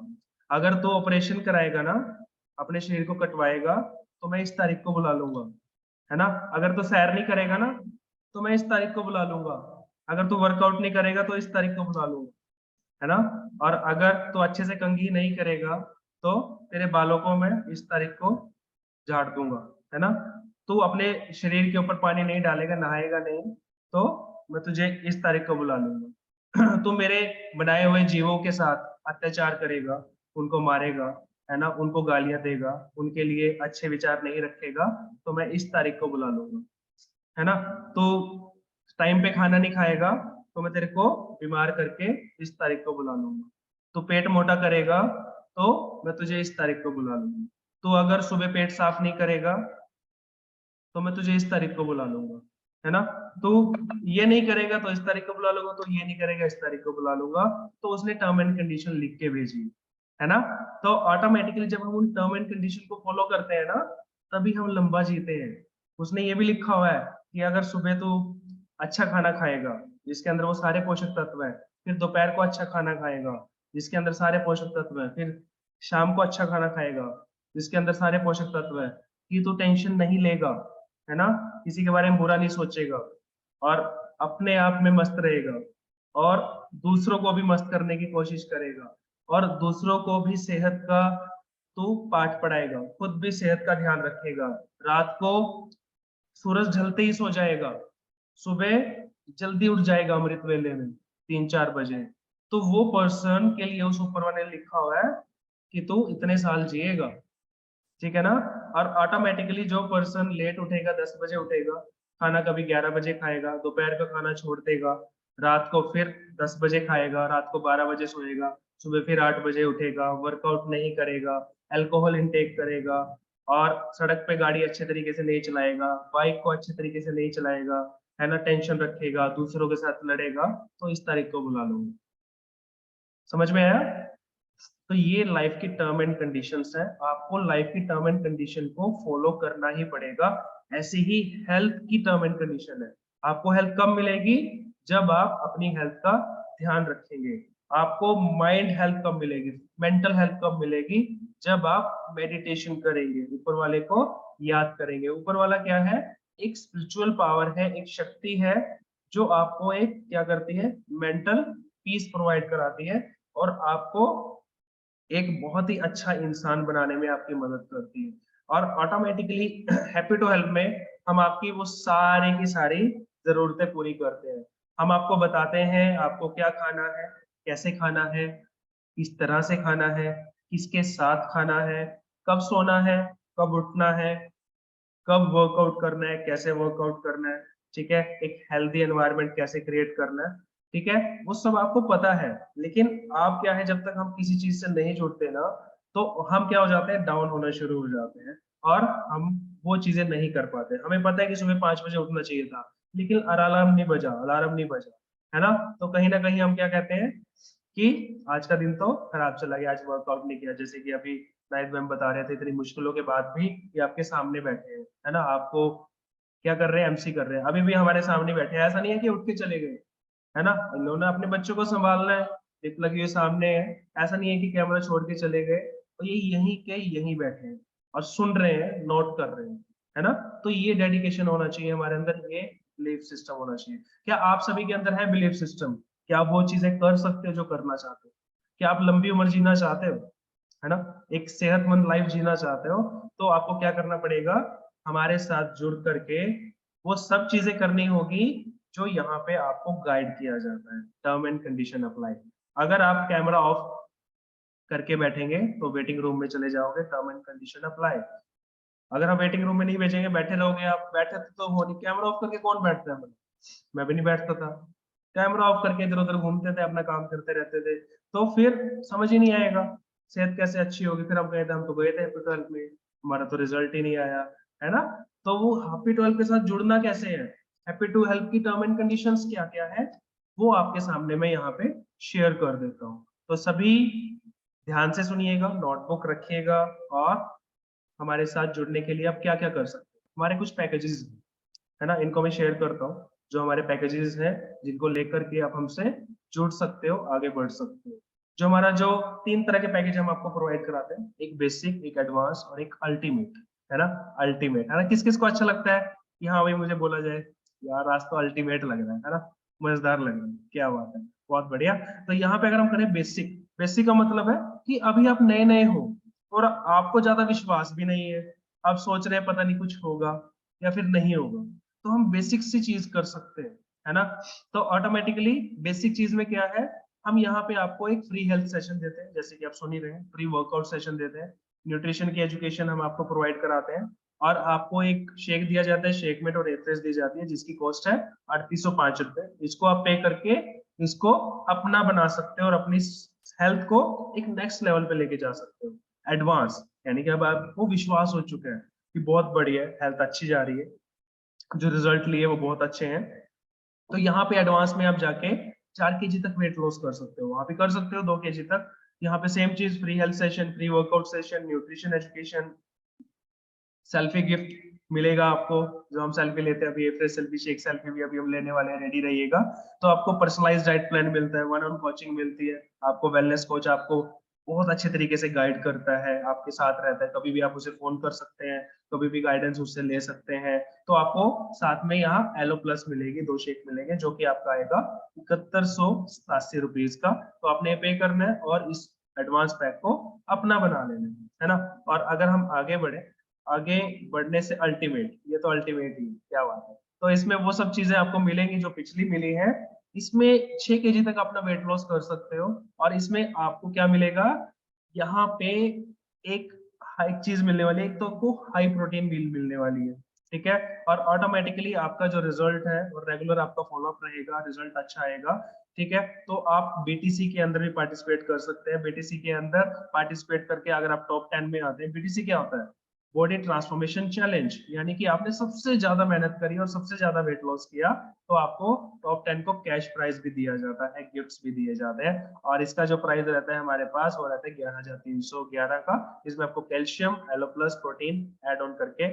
Speaker 1: अगर तू ऑपरेशन कराएगा ना, अपने शरीर को कटवाएगा तो मैं इस तारीख को बुला लूंगा, है ना। अगर तू सैर नहीं करेगा ना तो मैं इस तारीख को बुला लूंगा। अगर तू वर्कआउट नहीं करेगा तो इस तारीख को बुला लूंगा, है ना। और अगर तू अच्छे से कंघी नहीं करेगा तो तेरे बालों को मैं इस तारीख को झाड़ दूंगा, है ना। तू अपने शरीर के ऊपर पानी नहीं डालेगा, नहाएगा नहीं तो मैं तुझे इस तारीख को बुला लूंगा। तो मेरे बनाए हुए जीवों के साथ अत्याचार करेगा, उनको मारेगा, है ना, उनको गालियां देगा, उनके लिए अच्छे विचार नहीं रखेगा, तो मैं इस तारीख को बुला लूंगा, है ना। तो टाइम पे खाना नहीं खाएगा तो मैं तेरे को बीमार करके इस तारीख को बुला लूंगा। तो पेट मोटा करेगा तो मैं तुझे इस तारीख को बुला लूंगा। तो अगर सुबह पेट साफ नहीं करेगा तो मैं तुझे इस तारीख को बुला लूंगा, है ना। तो ये नहीं करेगा तो इस तारीख को बुला लूंगा, तो ये नहीं करेगा इस तारीख को बुला लूंगा। तो उसने टर्म एंड कंडीशन लिख के भेजी, है ना। तो ऑटोमेटिकली जब हम उन टर्म एंड कंडीशन को फॉलो करते हैं ना, तभी हम लंबा जीते हैं। उसने ये भी लिखा हुआ है कि अगर सुबह तू अच्छा खाना खाएगा जिसके अंदर वो सारे पोषक तत्व है, फिर दोपहर को अच्छा खाना खाएगा जिसके अंदर सारे पोषक तत्व है, फिर शाम को अच्छा खाना खाएगा जिसके अंदर सारे पोषक तत्व है, कि तू टेंशन नहीं लेगा, है ना, किसी के बारे में बुरा नहीं सोचेगा और अपने आप में मस्त रहेगा और दूसरों को भी मस्त करने की कोशिश करेगा और दूसरों को भी सेहत का तू पाठ पढ़ाएगा, खुद भी सेहत का ध्यान रखेगा, रात को सूरज ढलते ही सो जाएगा, सुबह जल्दी उठ जाएगा अमृत वेले में 3-4 बजे, तो वो पर्सन के लिए उस ऊपर वाले ने लिखा हुआ है कि तू इतने साल जिएगा, ठीक है ना। और ऑटोमेटिकली जो पर्सन लेट उठेगा, 10 बजे उठेगा, खाना कभी 11 बजे खाएगा, दोपहर का खाना छोड़ देगा, रात को फिर 10 बजे खाएगा, रात को 12 बजे सोएगा, सुबह फिर 8 बजे उठेगा, वर्कआउट नहीं करेगा, अल्कोहल इनटेक करेगा और सड़क पे गाड़ी अच्छे तरीके से नहीं चलाएगा, बाइक को अच्छे तरीके से नहीं चलाएगा, है ना, टेंशन रखेगा, दूसरों के साथ लड़ेगा, तो इस तारीख को बुला लूंगा। समझ में आया। तो ये लाइफ की टर्म एंड कंडीशंस है, आपको लाइफ की टर्म एंड कंडीशन को फॉलो करना ही पड़ेगा। ऐसे ही हेल्थ की टर्म एंड कंडीशन है, आपको हेल्थ कब मिलेगी, जब आप अपनी हेल्थ का ध्यान रखेंगे। आपको माइंड हेल्थ कब मिलेगी, मेंटल हेल्थ कब मिलेगी, जब आप मेडिटेशन करेंगे, ऊपर वाले को याद करेंगे। ऊपर वाला क्या है, एक स्पिरिचुअल पावर है, एक शक्ति है जो आपको एक क्या करती है, मेंटल पीस प्रोवाइड कराती है और आपको एक बहुत ही अच्छा इंसान बनाने में आपकी मदद करती है। और ऑटोमेटिकली हैप्पी टू हेल्प में हम आपकी वो सारी की सारी जरूरतें पूरी करते हैं। हम आपको बताते हैं आपको क्या खाना है, कैसे खाना है, किस तरह से खाना है, किसके साथ खाना है, कब सोना है, कब उठना है, कब वर्कआउट करना है, कैसे वर्कआउट करना है, ठीक है, एक हेल्दी एनवायरनमेंट कैसे क्रिएट करना है, ठीक है, वो सब आपको पता है। लेकिन आप क्या है, जब तक हम किसी चीज से नहीं जुड़ते ना, तो हम क्या हो जाते हैं, डाउन होना शुरू हो जाते हैं और हम वो चीजें नहीं कर पाते। हमें पता है कि सुबह 5 बजे उठना चाहिए था, लेकिन अलार्म नहीं बजा, है ना। तो कहीं ना कहीं हम क्या कहते हैं कि आज का दिन तो खराब चला गया, आज वर्कआउट नहीं किया। जैसे कि अभी नाइट मैम बता रहे थे, इतनी मुश्किलों के बाद भी ये आपके सामने बैठे हैं, है ना, आपको क्या कर रहे हैं, एमसी कर रहे हैं, अभी भी हमारे सामने बैठे हैं। ऐसा नहीं है कि उठ के चले गए, है ना, इन्होंने अपने बच्चों को संभालना है, एक लगी हुई सामने है, ऐसा नहीं है कि कैमरा छोड़ के चले गए, तो ये यहीं के यहीं बैठे हैं और सुन रहे हैं, नोट कर रहे हैं, है ना। तो ये डेडिकेशन होना चाहिए हमारे अंदर, ये बिलीफ सिस्टम होना चाहिए। क्या आप सभी के अंदर है बिलीफ सिस्टम? क्या आप वो चीजें कर सकते हो जो करना चाहते हो? क्या आप लंबी उम्र जीना चाहते हो, है ना, एक सेहतमंद लाइफ जीना चाहते हो? तो आपको क्या करना पड़ेगा, हमारे साथ जुड़ करके वो सब चीजें करनी होगी जो यहाँ पे आपको गाइड किया जाता है। Term and condition apply. अगर आप कैमरा ऑफ करके बैठेंगे तो वेटिंग रूम में चले जाओगे, टर्म एंड कंडीशन अप्लाई। अगर आप वेटिंग रूम में नहीं भेजेंगे, बैठे रहोगे, आप बैठे तो हो नहीं, कैमरा ऑफ करके कौन बैठता है, मैं भी नहीं बैठता था, कैमरा ऑफ करके इधर उधर घूमते थे, अपना काम करते रहते थे, तो फिर समझ ही नहीं आएगा सेहत कैसे अच्छी होगी। फिर हम कहते हम तो गए थे हैप्पी 12 में, हमारा तो रिजल्ट ही नहीं आया, है ना। तो वो हैप्पी 12 के साथ जुड़ना कैसे है, हैप्पी टू हेल्प की टर्म एंड कंडीशंस क्या क्या है, वो आपके सामने मैं यहाँ पे शेयर कर देता हूँ। तो सभी ध्यान से सुनिएगा, नोटबुक रखिएगा और हमारे साथ जुड़ने के लिए आप क्या क्या कर सकते हैं। हमारे कुछ पैकेजेस है ना, इनको मैं शेयर करता हूँ, जो हमारे पैकेजेस हैं जिनको लेकर के आप हमसे जुड़ सकते हो, आगे बढ़ सकते हो। जो हमारा जो 3 तरह के पैकेज हम आपको प्रोवाइड कराते हैं, एक बेसिक, एक एडवांस और एक अल्टीमेट, है ना। अल्टीमेट है ना, किस किस को अच्छा लगता है कि हाँ भाई मुझे बोला जाए यार आज तो अल्टीमेट लग रहा है ना, मजेदार लग रहा है, क्या बात है, बहुत बढ़िया। तो यहाँ पे अगर हम करें बेसिक, बेसिक का मतलब है कि अभी आप नए नए हो और आपको ज्यादा विश्वास भी नहीं है, आप सोच रहे हैं पता नहीं कुछ होगा या फिर नहीं होगा, तो हम बेसिक सी चीज कर सकते हैं। है ना। तो ऑटोमेटिकली बेसिक चीज में क्या है, हम यहाँ पे आपको एक फ्री हेल्थ सेशन देते हैं, जैसे कि आप सुन ही रहे हैं, फ्री वर्कआउट सेशन देते हैं, न्यूट्रिशन की एजुकेशन हम आपको प्रोवाइड कराते हैं, और आपको एक शेक दिया जाता है, शेक मेट और रिफ्रेश दी जाती है, जिसकी कॉस्ट है 3805 रुपए। इसको आप पे करके इसको अपना बना सकते हो और अपनी हेल्थ को एक नेक्स्ट लेवल पे लेके जा सकते हो, एडवांस, यानी कि अब आपको विश्वास हो चुका है कि बहुत बढ़िया है, हेल्थ अच्छी जा रही है, जो रिजल्ट लिए वो बहुत अच्छे हैं। तो यहाँ पे एडवांस में आप जाके 4 kg तक वेट लॉस कर सकते हो, वहां पे कर सकते हो 2 kg तक। यहाँ पे सेम चीज, free health session, free workout session, nutrition education, selfie gift मिलेगा आपको, जो हम सेल्फी लेते हैं अभी, फ्रेश सेल्फी शेक सेल्फी भी अभी हम लेने वाले हैं, रेडी रहिएगा। तो आपको पर्सनलाइज्ड डाइट प्लान मिलता है, 1-on-1 कोचिंग मिलती है आपको, वेलनेस कोच आपको बहुत अच्छे तरीके से गाइड करता है, आपके साथ रहता है, कभी भी आप उसे फोन कर सकते हैं, कभी भी गाइडेंस उससे ले सकते हैं। तो आपको साथ में यहाँ एलो प्लस मिलेगी, 2 शेक मिलेंगे, जो कि आपका आएगा 7187 रुपीज का। तो आपने पे करना है और इस एडवांस पैक को अपना बना लेना है ना। और अगर हम आगे बढ़े, आगे बढ़ने से अल्टीमेट, ये तो अल्टीमेट ही क्या बात है, तो इसमें वो सब चीजें आपको मिलेंगी जो पिछली मिली है। इसमें 6 kg तक अपना वेट लॉस कर सकते हो, और इसमें आपको क्या मिलेगा, यहाँ पे एक हाई चीज मिलने वाली है, एक तो आपको हाई प्रोटीन मील मिलने वाली है, ठीक है। और ऑटोमेटिकली आपका जो रिजल्ट है और रेगुलर आपका फॉलोअप रहेगा, रिजल्ट अच्छा आएगा, ठीक है। तो आप बीटीसी के अंदर भी पार्टिसिपेट कर सकते हैं। बीटीसी के अंदर पार्टिसिपेट करके अगर आप टॉप 10 में आते हैं, बीटीसी क्या होता है, बॉडी ट्रांसफॉर्मेशन चैलेंज, यानी कि आपने सबसे ज्यादा मेहनत करी और सबसे ज्यादा वेट लॉस किया, तो आपको टॉप 10 को कैश प्राइज भी दिया जाता है, गिफ्ट्स भी दिए जाते हैं। और इसका जो प्राइस रहता है हमारे पास, वो रहता है 11,311 का। इसमें आपको calcium, aloe plus, protein add on करके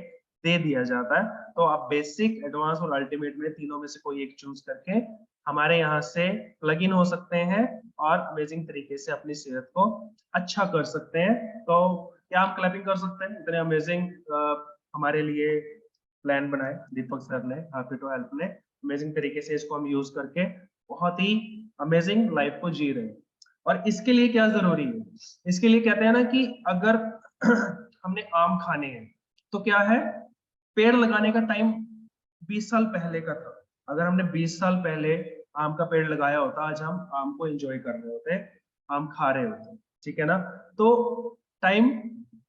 Speaker 1: दे दिया जाता है। तो आप बेसिक, एडवांस और अल्टीमेट में तीनों में से कोई एक चूज करके हमारे यहाँ से प्लग इन हो सकते हैं और अमेजिंग तरीके से अपनी सेहत को अच्छा कर सकते हैं। तो क्या आप क्लैपिंग कर सकते हैं, इतने अमेजिंग हमारे लिए प्लान बनाए दीपक सर ने, हैप्पी टू हेल्प ने, अमेजिंग तरीके से इसको हम यूज करके बहुत ही अमेजिंग लाइफ को जी रहे हैं। और इसके लिए क्या जरूरी है, इसके लिए कहते हैं ना कि अगर हमने आम खाने हैं, तो क्या है, पेड़ लगाने का टाइम 20 साल पहले का था। अगर हमने 20 साल पहले आम का पेड़ लगाया होता, आज हम आम को एंजॉय कर रहे होते, आम खा रहे होते, ठीक है ना। तो टाइम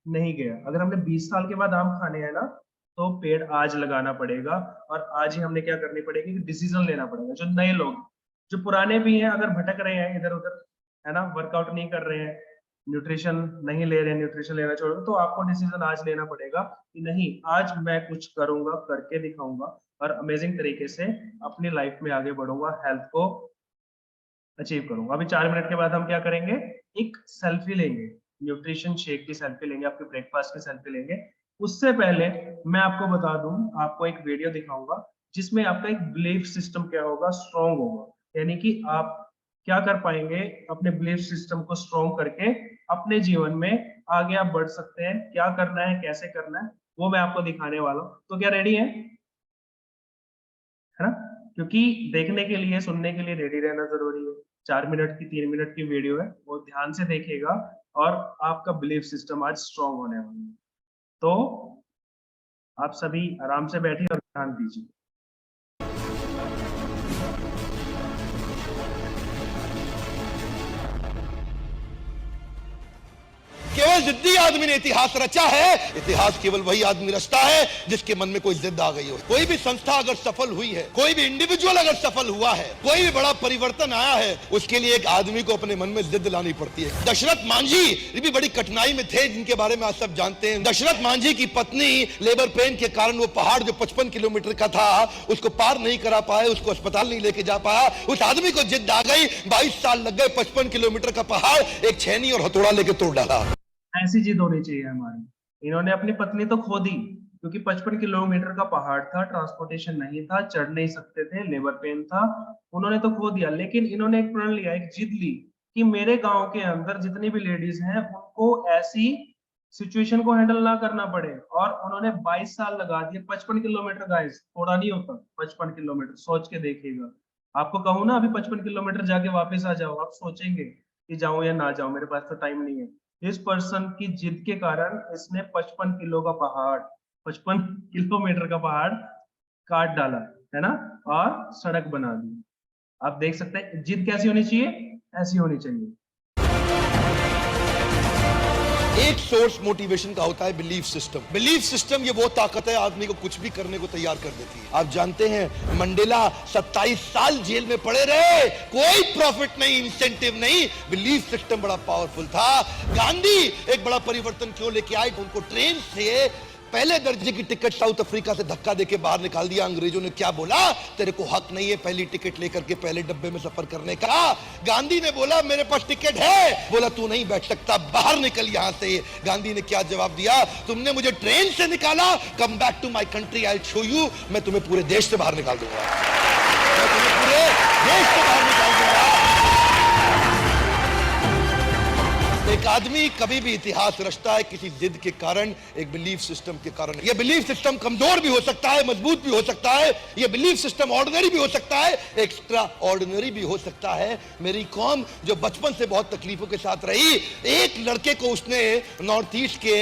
Speaker 1: नहीं गया। अगर हमने 20 साल के बाद आम खाने हैं ना, तो पेड़ आज लगाना पड़ेगा, और आज ही हमने क्या करनी पड़ेगी, डिसीजन लेना पड़ेगा। जो नए लोग, जो पुराने भी हैं, अगर भटक रहे हैं इधर उधर, है ना, वर्कआउट नहीं कर रहे हैं, न्यूट्रिशन नहीं ले रहे हैं, न्यूट्रिशन लेना छोड़ दो, तो आपको डिसीजन आज लेना पड़ेगा कि नहीं, आज मैं कुछ करूंगा, करके दिखाऊंगा और अमेजिंग तरीके से अपनी लाइफ में आगे बढ़ूंगा, हेल्थ को अचीव करूंगा। अभी 4 मिनट के बाद हम क्या करेंगे, एक सेल्फी लेंगे, न्यूट्रिशन शेक की सेल्फी लेंगे, आपके ब्रेकफास्ट की सेल्फी लेंगे। उससे पहले मैं आपको बता दूं, आपको एक वीडियो दिखाऊंगा जिसमें आपका एक बिलीफ सिस्टम क्या होगा, स्ट्रॉन्ग होगा, यानी कि आप क्या कर पाएंगे, अपने बिलीफ सिस्टम को स्ट्रॉन्ग करके अपने जीवन में आगे आप बढ़ सकते हैं। क्या करना है, कैसे करना है, वो मैं आपको दिखाने वाला हूँ। तो क्या रेडी है ना, क्योंकि देखने के लिए, सुनने के लिए रेडी रहना जरूरी है। 4 मिनट की, 3 मिनट की वीडियो है, वो ध्यान से देखिएगा और आपका बिलीफ सिस्टम आज स्ट्रॉन्ग होने वाला है। तो आप सभी आराम से बैठिए और ध्यान दीजिए।
Speaker 8: केवल जिद्दी आदमी ने इतिहास रचा है। इतिहास केवल वही आदमी रचता है जिसके मन में कोई जिद आ गई हो। कोई भी संस्था अगर सफल हुई है, कोई भी इंडिविजुअल अगर सफल हुआ है, कोई भी बड़ा परिवर्तन आया है, उसके लिए एक आदमी को अपने मन में जिद लानी पड़ती है। दशरथ मांझी भी बड़ी कठिनाई में थे, जिनके बारे में आप सब जानते हैं। दशरथ मांझी की पत्नी लेबर पेन के कारण वो पहाड़ जो 55 किलोमीटर का था, उसको पार नहीं करा पाए, उसको अस्पताल नहीं लेके जा पाया। उस आदमी को जिद आ गई, 22 साल लग गए, 55 किलोमीटर का पहाड़ एक छेनी और हथौड़ा लेके तोड़ डाला।
Speaker 1: ऐसी जिद होनी चाहिए हमारी। इन्होंने अपनी पत्नी तो खो दी, क्योंकि 55 किलोमीटर का पहाड़ था, ट्रांसपोर्टेशन नहीं था, चढ़ नहीं सकते थे, लेबर पेन था, उन्होंने तो खो दिया। लेकिन इन्होंने एक प्रण लिया, एक जिद ली कि मेरे गांव के अंदर जितनी भी लेडीज हैं, उनको ऐसी सिचुएशन को हैंडल ना करना पड़े। और उन्होंने 22 साल लगा दिए। 55 किलोमीटर गाइस, थोड़ा नहीं होता 55 किलोमीटर, सोच के देखिएगा। आपको कहूँ ना अभी 55 किलोमीटर जाके वापस आ जाओ, आप सोचेंगे कि जाऊं या ना जाऊं, मेरे पास तो टाइम नहीं है। इस पर्सन की जिद के कारण इसने 55 किलो का पहाड़, 55 किलोमीटर का पहाड़ काट डाला। है ना, और सड़क बना दी। आप देख सकते हैं जिद कैसी होनी चाहिए, ऐसी होनी चाहिए।
Speaker 8: एक सोर्स मोटिवेशन का होता है बिलीफ सिस्टम। बिलीफ सिस्टम ये वो ताकत है आदमी को कुछ भी करने को तैयार कर देती है। आप जानते हैं मंडेला 27 साल जेल में पड़े रहे, कोई प्रॉफिट नहीं, इंसेंटिव नहीं, बिलीफ सिस्टम बड़ा पावरफुल था। गांधी एक बड़ा परिवर्तन क्यों लेके आए? उनको ट्रेन से पहले दर्जे की टिकट साउथ अफ्रीका से धक्का देके बाहर निकाल दिया। अंग्रेजों ने क्या बोला? तेरे को हक नहीं है पहली टिकट लेकर के पहले डब्बे में सफर करने का। गांधी ने बोला मेरे पास टिकट है, बोला तू नहीं बैठ सकता, बाहर निकल यहां से। गांधी ने क्या जवाब दिया? तुमने मुझे ट्रेन से निकाला, come back to my country, I show you, मैं तुम्हें पूरे देश से बाहर निकाल दूंगा, मैं तुम्हें पूरे देश से बाहर निकाल दूंगा। एक आदमी कभी भी इतिहास रचता है किसी जिद के कारण, एक बिलीफ सिस्टम के कारण। यह बिलीफ सिस्टम कमजोर भी हो सकता है, मजबूत भी हो सकता है, यह बिलीफ सिस्टम ऑर्डिनरी भी हो सकता है, एक्स्ट्रा ऑर्डिनरी भी हो सकता है। मेरी कौम जो बचपन से बहुत तकलीफों के साथ रही, एक लड़के को उसने नॉर्थ ईस्ट के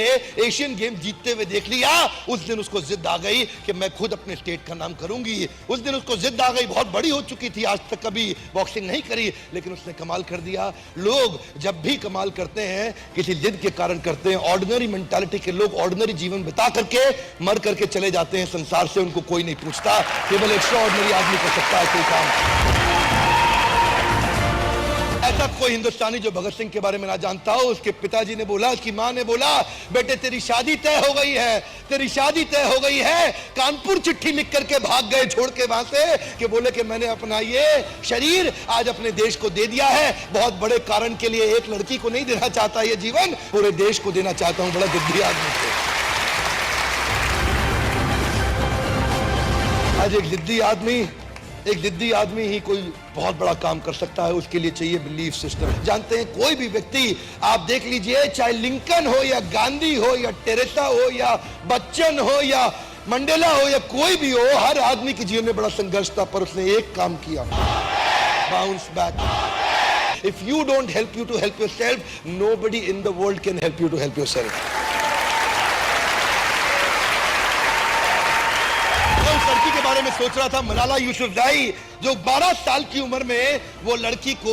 Speaker 8: एशियन गेम जीतते हुए देख लिया, उस दिन उसको जिद आ गई कि मैं खुद अपने स्टेट का नाम करूंगी। उस दिन उसको जिद आ गई, बहुत बड़ी हो चुकी थी, आज तक कभी बॉक्सिंग नहीं करी, लेकिन उसने कमाल कर दिया। लोग जब भी कमाल करते हैं किसी जिद के कारण करते हैं। ऑर्डिनरी मेंटालिटी के लोग ऑर्डिनरी जीवन बिता करके मर करके चले जाते हैं संसार से, उनको कोई नहीं पूछता। केवल एक्स्ट्रा ऑर्डिनरी आदमी कर सकता है कोई काम। ऐसा कोई हिंदुस्तानी जो भगत सिंह के बारे में ना जानता हो। उसके पिताजी ने बोला, उसकी मां ने बोला, बेटे तेरी शादी तय हो गई है, तेरी शादी तय हो गई है। कानपुर चिट्ठी लिख करके भाग गए छोड़ के वहां से, कि बोले कि मैंने अपना ये शरीर आज अपने देश को दे दिया है, बहुत बड़े कारण के लिए। एक लड़की को नहीं देना चाहता ये जीवन, पूरे देश को देना चाहता हूं। बड़ा जिद्दी आदमी थे। आज एक जिद्दी आदमी ही कोई बहुत बड़ा काम कर सकता है। उसके लिए चाहिए बिलीफ सिस्टम। जानते हैं कोई भी व्यक्ति आप देख लीजिए, चाहे लिंकन हो या गांधी हो या टेरेसा हो या बच्चन हो या मंडेला हो या कोई भी हो, हर आदमी के जीवन में बड़ा संघर्ष था, पर उसने एक काम किया, bounce back. If you don't help you to help yourself, nobody in the world can help you to help yourself. लड़की के बारे में सोच रहा था, मलाला यूसुफजई, जो 12 साल की उम्र में वो लड़की को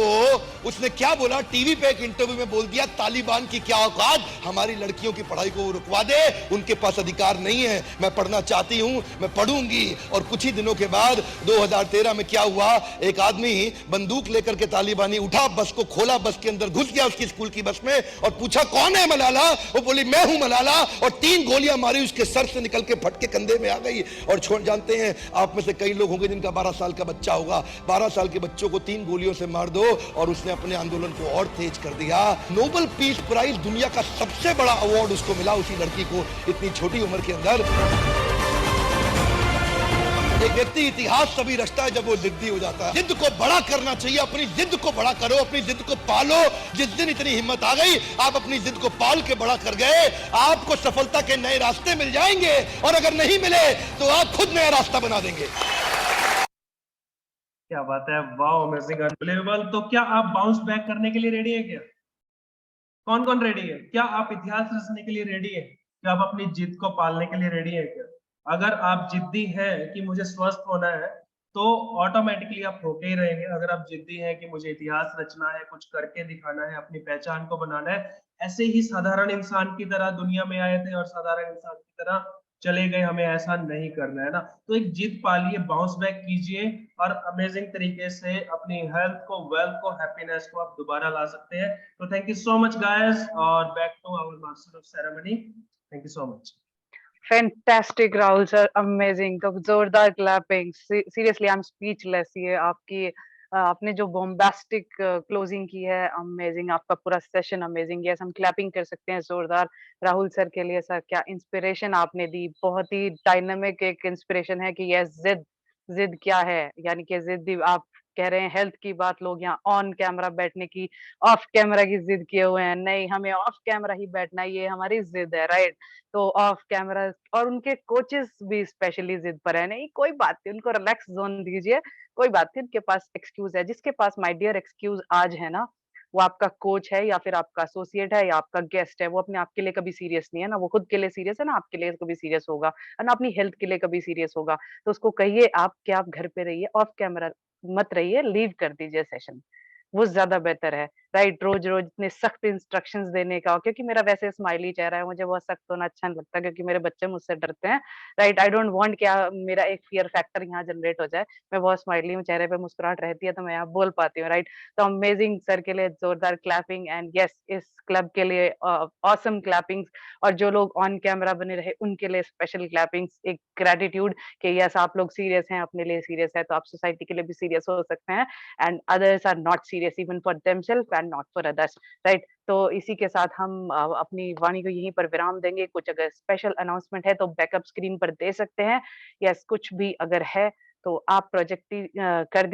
Speaker 8: उसने क्या बोला, टीवी पे एक इंटरव्यू में बोल दिया, तालिबान की क्या औकात, हमारी लड़कियों की पढ़ाई को रुकवा दे, उनके पास अधिकार नहीं है, मैं पढ़ना चाहती हूं, मैं पढ़ूंगी। और कुछ ही दिनों के बाद 2013 में क्या हुआ, एक आदमी बंदूक लेकर के तालिबानी उठा, बस को खोला, बस के अंदर घुस गया उसकी स्कूल की बस में और पूछा कौन है मलाला? वो बोली मैं हूं मलाला, और 3 गोलियां मारी, उसके सर से निकल के फट के कंधे में आ गई। और जानते हैं आप में से कई लोग होंगे जिनका 12 साल का बच्चा होगा, 12 साल के बच्चों को 3 गोलियों से मार दो, और उसने अपने आंदोलन को और तेज कर दिया। नोबेल पीस प्राइज, दुनिया का सबसे बड़ा अवार्ड उसको मिला, उसी लड़की को, इतनी छोटी उम्र के अंदर। एक व्यक्ति इतिहास तभी रचता है जब वो जिद्दी हो जाता है। जिद को बड़ा करना चाहिए, अपनी जिद को बड़ा करो, अपनी जिद को पालो। जिस दिन इतनी हिम्मत आ गई, आप अपनी जिद को पाल के बड़ा कर गए, आपको सफलता के नए रास्ते मिल जाएंगे, और अगर नहीं मिले तो आप खुद नया रास्ता बना देंगे।
Speaker 1: क्या बात है, वाओ, अमेजिंग, अनबिलीवेबल। तो क्या आप बाउंस बैक करने के लिए रेडी है? क्या कौन कौन रेडी है? क्या आप इतिहास रचने के लिए रेडी है? क्या आप अपनी जिद को पालने के लिए रेडी है? क्या अगर आप जिद्दी हैं कि मुझे स्वस्थ होना है, तो ऑटोमेटिकली आप होके ही रहेंगे। अगर आप जिद्दी हैं कि मुझे इतिहास रचना है, कुछ करके दिखाना है, अपनी पहचान को बनाना है, ऐसे ही साधारण इंसान की तरह दुनिया में आए थे और साधारण इंसान की तरह चले गए, हमें ऐसा नहीं करना है ना। तो एक जिद पालिए, बाउंस बैक कीजिए, और अमेजिंग तरीके से अपनी हेल्थ को, वेल्थ को, हैप्पीनेस को आप दोबारा ला सकते हैं। तो thank you so much guys, और back to our master of ceremony. Thank you so much.
Speaker 9: Fantastic Rahul sir, amazing. तो जोरदार clapping, seriously I am speechless. ये आपकी आपने जो बॉम्बास्टिक क्लोजिंग की है, अमेजिंग। आपका पूरा सेशन अमेजिंग। यस, हम क्लैपिंग कर सकते हैं जोरदार राहुल सर के लिए। सर क्या इंस्पिरेशन आपने दी, बहुत ही डायनामिक एक इंस्पिरेशन है कि यस, जिद जिद क्या है, यानी कि जिद आप कह रहे हैं। हेल्थ की बात लोग यहाँ ऑन कैमरा बैठने की, ऑफ कैमरा की जिद किए हुए हैं। नहीं, हमें ऑफ कैमरा ही बैठना है, ये हमारी जिद है, राइट। तो ऑफ कैमरा, और उनके कोचेस भी स्पेशली जिद पर है। नहीं, कोई बात नहीं, उनको रिलैक्स जोन दीजिए, कोई बात नहीं, उनके पास एक्सक्यूज है। जिसके पास माय डियर एक्सक्यूज आज है ना, वो आपका कोच है या फिर आपका एसोसिएट है या आपका गेस्ट है, वो अपने आप के लिए कभी सीरियस नहीं है, ना वो खुद के लिए सीरियस है, ना आपके लिए कभी सीरियस होगा, और ना अपनी हेल्थ के लिए कभी सीरियस होगा। तो उसको कहिए आप कि आप घर पे रहिए, ऑफ कैमरा मत रहिए, लीव कर दीजिए सेशन। वो ज़्यादा बेहतर है, राइट? रोज़-रोज़ इतने सख्त इंस्ट्रक्शंस देने का, क्योंकि मेरा वैसे स्माइली चेहरा है, मुझे बहुत सख्त होना अच्छा नहीं लगता क्योंकि मेरे बच्चे मुझसे डरते हैं, राइट? आई डोंट वांट क्या मेरा एक फ़ियर फैक्टर यहाँ जनरेट हो जाए। मैं बहुत स्माइली हूँ, चेहरे पे मुस्कुराहट रहती है, तो मैं यहाँ बोल पाती हूँ, राइट? तो अमेज़िंग सर के लिए ज़ोरदार क्लैपिंग एंड येस इस क्लब के लिए ऑसम क्लैपिंग्स, और जो लोग ऑन कैमरा बने रहे, उनके लिए स्पेशल क्लैपिंग्स, एक ग्रैटिट्यूड कि यस आप लोग सीरियस हैं, अपने लिए सीरियस है, तो आप सोसाइटी के लिए भी सीरियस हो सकते हैं। And others are not serious even for themselves and not for others, right? तो इसी के साथ हम अपनी वाणी को यहीं पर विराम देंगे। कुछ अगर स्पेशल अनाउंसमेंट है तो बैकअप स्क्रीन पर दे सकते हैं। यस कुछ भी अगर है तो आप प्रोजेक्ट कर